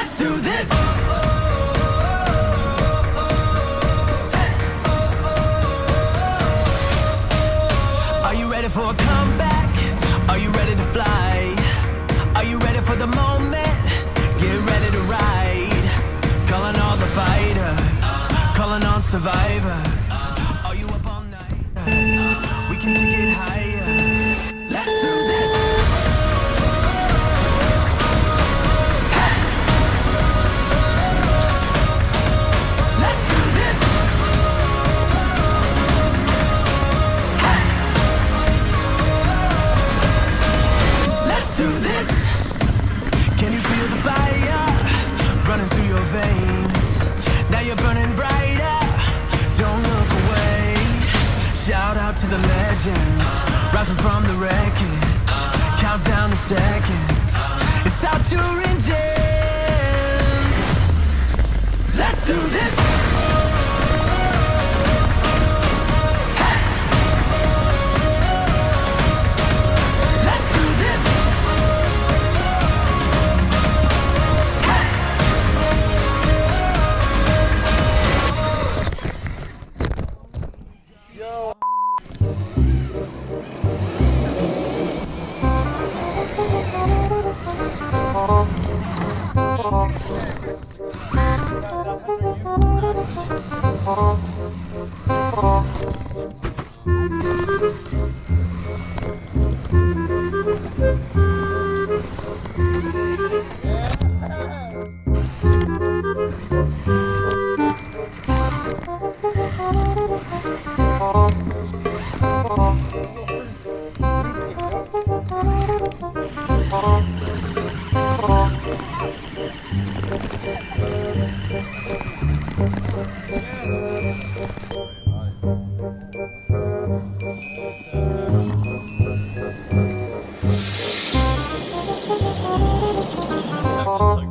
Let's do this. Are you ready for a comeback? Are you ready to fly? Are you ready for the moment? Get ready to ride. Calling all the fighters, calling on survivors. Are you up all night? We can take it higher. Let's do this. Let's do this. Let's do this. Can you feel the fire running through your veins? Now you're burning brighter. Don't look away. Shout out to the legends, rising from the wreckage. Count down the seconds. It's out your engines. Let's do this. Let's do this. Have to tug